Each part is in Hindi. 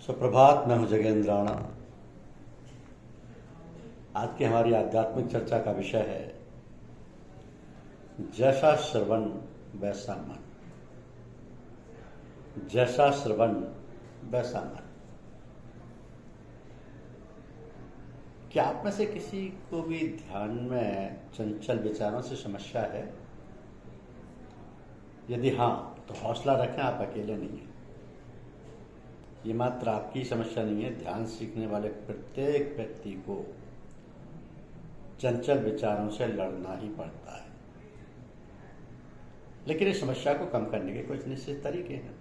सुप्रभात। मैं हूं जगेंद्र राणा। आज की हमारी आध्यात्मिक चर्चा का विषय है जैसा श्रवण वैसा मन। जैसा श्रवण वैसा मन। क्या आप में से किसी को भी ध्यान में चंचल विचारों से समस्या है? यदि हाँ, तो हौसला रखें, आप अकेले नहीं हैं। ये मात्र आपकी समस्या नहीं है। ध्यान सीखने वाले प्रत्येक व्यक्ति को चंचल विचारों से लड़ना ही पड़ता है। लेकिन इस समस्या को कम करने के कुछ निश्चित तरीके हैं।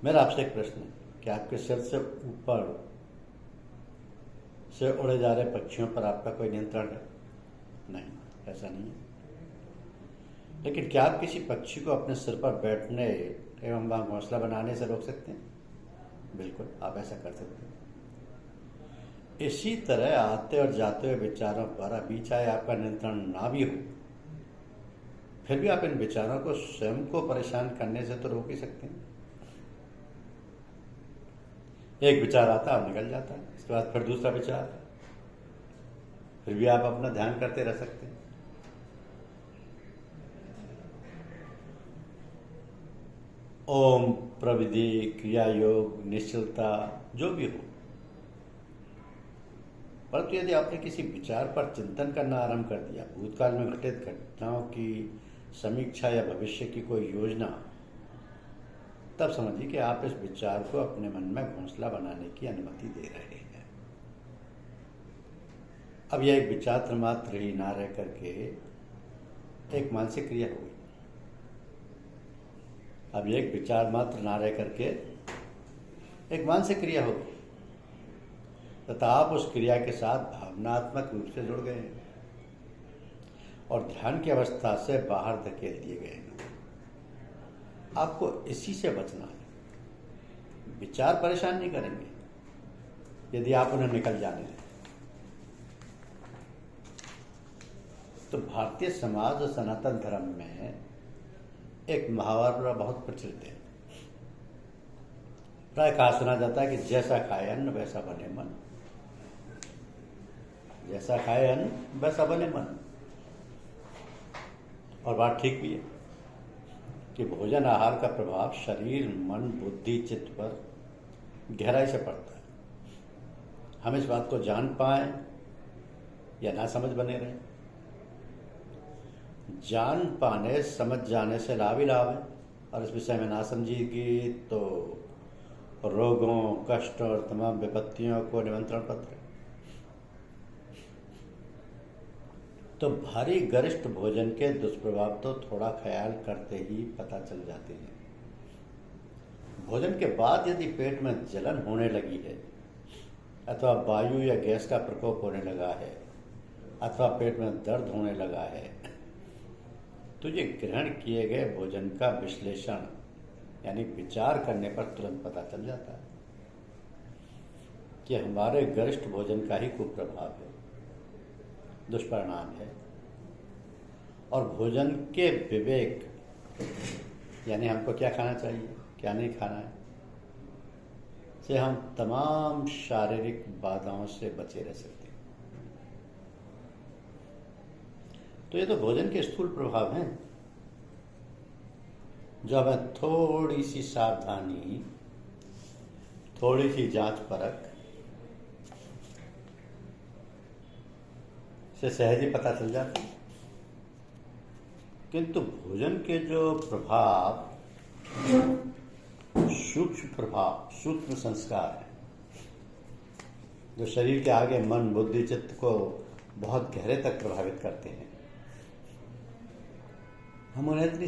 मेरा आपसे एक प्रश्न है, क्या आपके सिर से ऊपर से उड़े जा रहे पक्षियों पर आपका कोई नियंत्रण है? नहीं, ऐसा नहीं है। लेकिन क्या आप किसी पक्षी को अपने सिर पर बैठने एवं वहां घोंसला बनाने से रोक सकते हैं? बिल्कुल, आप ऐसा कर सकते हैं। इसी तरह आते और जाते हुए विचारों पर अभी चाहे आपका नियंत्रण ना भी हो, फिर भी आप इन विचारों को स्वयं को परेशान करने से तो रोक ही सकते हैं। एक विचार आता है और निकल जाता है, इसके बाद फिर दूसरा विचार, फिर भी आप अपना ध्यान करते रह सकते हैं। ओम, प्रविधि, क्रिया योग, निश्चलता, जो भी हो, परंतु यदि आपने किसी विचार पर चिंतन करना आरंभ कर दिया, भूतकाल में घटित घटनाओं की समीक्षा या भविष्य की कोई योजना, तब समझिए कि आप इस विचार को अपने मन में घोंसला बनाने की अनुमति दे रहे हैं। अब यह एक विचार मात्र ही ना रह करके एक मानसिक क्रिया हो गई। अब यह एक विचार मात्र ना रह करके एक मानसिक क्रिया हो गई तथा आप उस क्रिया के साथ भावनात्मक रूप से जुड़ गए हैं और ध्यान की अवस्था से बाहर धकेल दिए गए हैं। आपको इसी से बचना है। विचार परेशान नहीं करेंगे यदि आप उन्हें निकल जाने दें। तो भारतीय समाज और सनातन धर्म में एक मुहावरा बहुत प्रचलित है। प्राय कहा सुना जाता है कि जैसा खाए अन्न वैसा बने मन। जैसा खाए अन्न वैसा बने मन। और बात ठीक भी है कि भोजन आहार का प्रभाव शरीर, मन, बुद्धि, चित्त पर गहराई से पड़ता है। हम इस बात को जान पाएं या ना समझ बने रहें। जान पाने समझ जाने से लाभ ही लाभ है, और इस विषय में ना समझेगी तो रोगों, कष्ट और तमाम विपत्तियों को निमंत्रण पत्र। तो भारी गरिष्ठ भोजन के दुष्प्रभाव तो थोड़ा ख्याल करते ही पता चल जाते हैं। भोजन के बाद यदि पेट में जलन होने लगी है, अथवा वायु या गैस का प्रकोप होने लगा है, अथवा पेट में दर्द होने लगा है, तो ये ग्रहण किए गए भोजन का विश्लेषण यानी विचार करने पर तुरंत पता चल जाता है कि हमारे गरिष्ठ भोजन का ही कुप्रभाव है, दुष्परिणाम है। और भोजन के विवेक यानी हमको क्या खाना चाहिए, क्या नहीं खाना है, से हम तमाम शारीरिक बाधाओं से बचे रह सकते हैं। तो ये तो भोजन के स्थूल प्रभाव हैं, जो हमें थोड़ी सी सावधानी, थोड़ी सी जांच परख से सहज ही पता चल जाता है। किंतु भोजन के जो प्रभाव, सूक्ष्म प्रभाव, सूक्ष्म संस्कार है, जो शरीर के आगे मन, बुद्धि, चित्त को बहुत गहरे तक प्रभावित करते हैं, हम उन्हें इतनी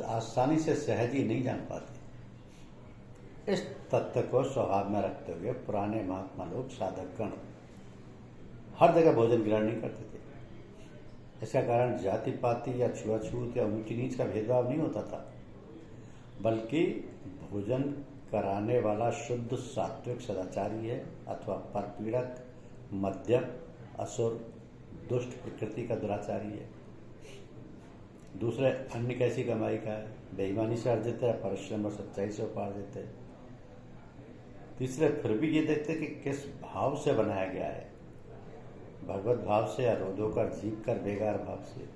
आसानी से सहज ही नहीं जान पाते। इस तथ्य को स्वभाव में रखते हुए पुराने महात्मा लोग, साधकगण हर जगह भोजन ग्रहण नहीं करते थे। इसका कारण जाति पाति या छुआछूत या ऊंची नीच का भेदभाव नहीं होता था, बल्कि भोजन कराने वाला शुद्ध सात्विक सदाचारी है अथवा परपीड़क, मध्यम, असुर, दुष्ट प्रकृति का दुराचारी है। दूसरे अन्य कैसी कमाई का है, बेईमानी से अर्जित है, परिश्रम और सच्चाई से उपार्जित है। तीसरे फिर भी ये देखते कि किस भाव से बनाया गया है, भगवत भाव से या रोधो कर जीव कर बेगार भाव से।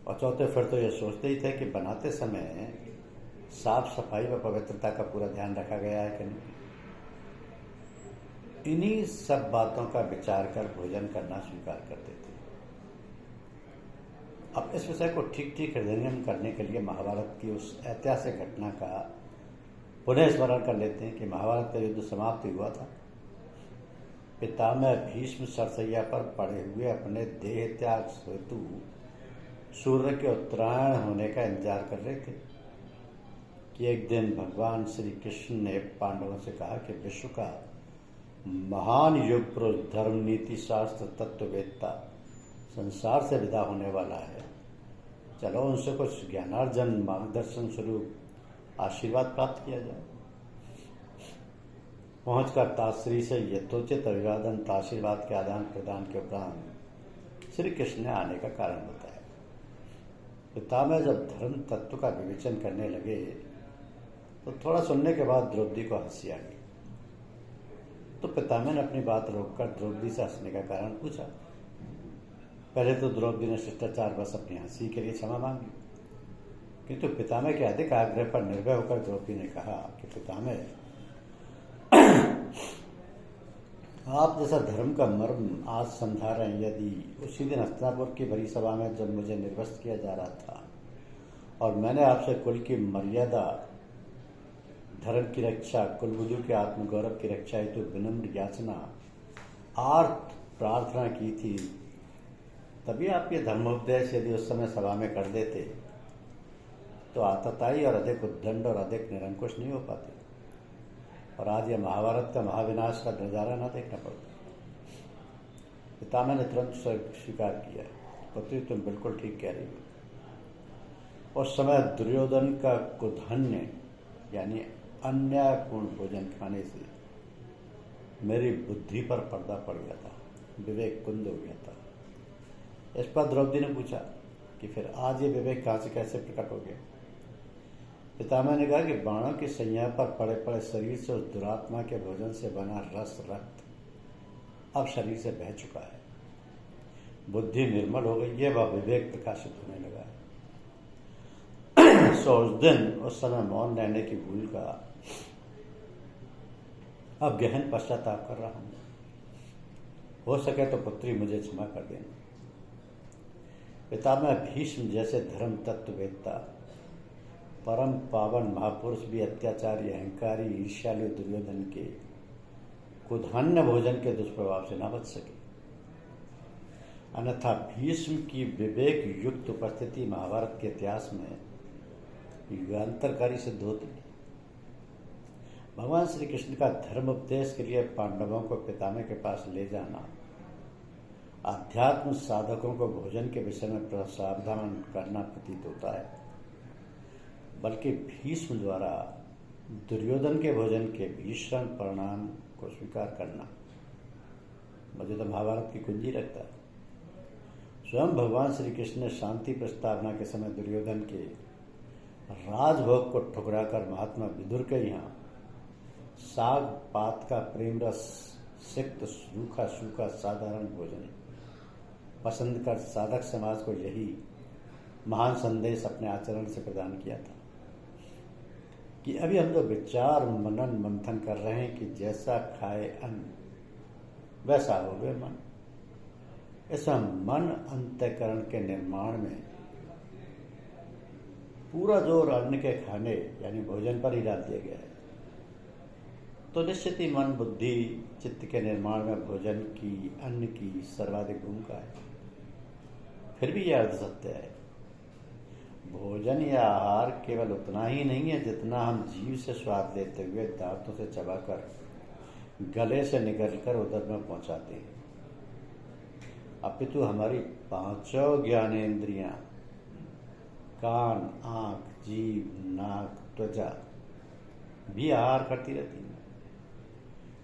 और चौथे फिर तो ये सोचते ही थे कि बनाते समय साफ सफाई व पवित्रता का पूरा ध्यान रखा गया है कि नहीं। इन्हीं सब बातों का विचार कर भोजन करना स्वीकार करते थे। अब इस विषय को ठीक ठीक हृदयंगम करने के लिए महाभारत की उस ऐतिहासिक घटना का पुनः स्मरण कर लेते हैं कि महाभारत का युद्ध समाप्त हुआ था। पितामह भीष्म सरसैया पर पड़े हुए अपने देह त्याग हेतु सूर्य के उत्तरायण होने का इंतजार कर रहे थे कि एक दिन भगवान श्री कृष्ण ने पांडवों से कहा कि विश्व का महान युग पुरुष धर्म नीति शास्त्र तत्ववेत्ता संसार से विदा होने वाला है, चलो उनसे कुछ ज्ञानार्जन मार्गदर्शन स्वरूप आशीर्वाद प्राप्त किया जाए। पहुंचकर ताश्री से यथोचित अभिवादन आशीर्वाद के आदान प्रदान के उपरांत श्री कृष्ण ने आने का कारण बताया। पितामह जब धर्म तत्व का विवेचन करने लगे तो थोड़ा सुनने के बाद द्रौपदी को हंसी आ गई। तो पितामह ने अपनी बात रोककर द्रौपदी से हंसने का कारण पूछा। पहले तो द्रौपदी ने शिष्टाचार बस अपनी हंसी के लिए क्षमा मांगी, किंतु पितामह के अधिक आग्रह पर निर्भय होकर द्रौपदी ने कहा कि पितामह, आप जैसा धर्म का मर्म आज समझा रहे हैं, यदि उसी दिन हस्तिनापुर की बड़ी सभा में जब मुझे निर्वस्त किया जा रहा था और मैंने आपसे कुल की मर्यादा, धर्म की रक्षा, कुलबुद्धि के आत्मगौरव की रक्षा हेतु विनम्र याचना आर्त प्रार्थना की थी, तभी आप ये धर्मोपदेश यदि उस समय सभा में कर देते तो आतताई और अधिक उद्दंड और अधिक निरंकुश नहीं हो पाते और आज यह महाभारत का महाविनाश का नजारा न देखना पड़ता। पितामह ने तुरंत स्वीकार किया, पुत्री तुम बिल्कुल ठीक कह रही हो। उस समय दुर्योधन का कुधन्य यानी अन्यायपूर्ण भोजन खाने से मेरी बुद्धि पर पर्दा पड़ गया था, विवेक कुंद हो गया था। इस पर द्रौपदी ने पूछा कि फिर आज ये विवेक कहाँ से कैसे प्रकट हो गया। पितामह ने कहा कि बाणों की सैया पर पड़े पड़े शरीर से उस दुरात्मा के भोजन से बना रस रक्त अब शरीर से बह चुका है, बुद्धि निर्मल हो गई है, वह विवेक प्रकाशित होने लगा है। सो उस दिन उस समय मौन रहने की भूल का अब गहन पश्चाताप कर रहा हूं। हो सके तो पुत्री मुझे क्षमा कर देना। पितामह भीष्म जैसे धर्म तत्ववेत्ता परम पावन महापुरुष भी अत्याचारी अहंकारी ईर्ष्यालु दुर्योधन के कुधान्य भोजन के दुष्प्रभाव से न बच सके। अन्यथा भीष्म की विवेक युक्त उपस्थिति महाभारत के इतिहास में युगांतरकारी सिद्ध होती है। भगवान श्री कृष्ण का धर्म उपदेश के लिए पांडवों को पितामह के पास ले जाना आध्यात्म साधकों को भोजन के विषय में सावधान करना प्रतीत होता है, बल्कि भीष्म द्वारा दुर्योधन के भोजन के भीषण परिणाम को स्वीकार करना मुझे तो महाभारत की कुंजी लगता है। स्वयं भगवान श्री कृष्ण ने शांति प्रस्तावना के समय दुर्योधन के राजभोग को ठुकराकर महात्मा विदुर के यहाँ साग पात का प्रेम रस सिक्त सूखा सूखा साधारण भोजन पसंद कर साधक समाज को यही महान संदेश अपने आचरण से प्रदान किया था कि अभी हम जो विचार मनन मंथन कर रहे हैं कि जैसा खाए अन्न वैसा हो गए मन, ऐसा मन अंतःकरण के निर्माण में पूरा जोर अन्न के खाने यानी भोजन पर ही डाल दिया गया है, तो निश्चित ही मन बुद्धि चित्त के निर्माण में भोजन की अन्न की सर्वाधिक भूमिका है। फिर भी यह अर्ध सत्य है, भोजन या आहार केवल उतना ही नहीं है जितना हम जीव से स्वाद लेते हुए दांतों से चबाकर गले से निकलकर उदर में पहुंचाते हैं, अपितु हमारी पांचों ज्ञानेंद्रियां कान आंख जीभ नाक त्वचा भी आहार करती रहती है,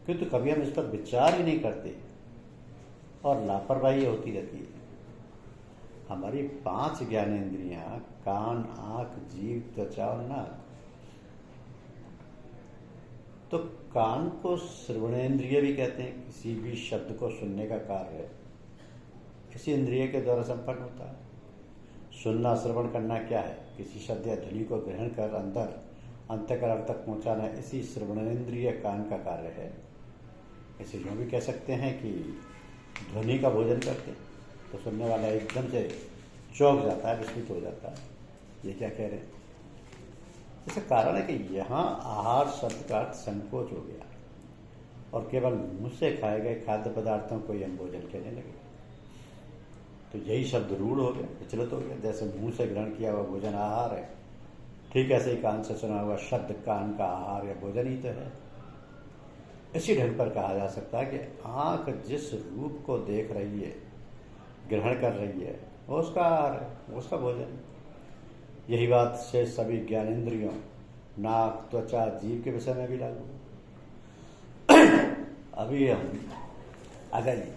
किंतु कभी हम इस पर विचार ही नहीं करते और लापरवाही होती रहती है। हमारी 5 ज्ञानेंद्रियां कान आंख जीभ त्वचा और नाक तो कान को श्रवणेंद्रिय भी कहते हैं। किसी भी शब्द को सुनने का कार्य इसी इंद्रिय के द्वारा संपन्न होता है। सुनना, श्रवण करना क्या है? किसी शब्द या ध्वनि को ग्रहण कर अंतःकरण तक पहुंचाना इसी श्रवणेंद्रिय कान का कार्य है। इसे यूँ भी कह सकते हैं कि ध्वनि का भोजन करते हैं तो सुनने वाला एकदम से चौंक जाता है, विस्मित हो जाता है, ये क्या कह रहे हैं। इसका कारण है कि यहाँ आहार शब्द का अर्थ संकोच हो गया और केवल मुंह से खाए गए खाद्य पदार्थों को ही हम भोजन कहने लगे। तो यही शब्द रूढ़ हो गया, विचलित हो गया। जैसे मुंह से ग्रहण किया हुआ भोजन आहार है, ठीक ऐसे ही कान से सुना हुआ शब्द कान का आहार या भोजन ही तो है। इसी ढंग पर कहा जा सकता है कि आँख जिस रूप को देख रही है, ग्रहण कर रही है, वो उसका आहार है, वो उसका भोजन। यही बात से सभी ज्ञानेंद्रियों नाक, त्वचा, जीभ के विषय में भी लागू। अभी हम आ जाइए।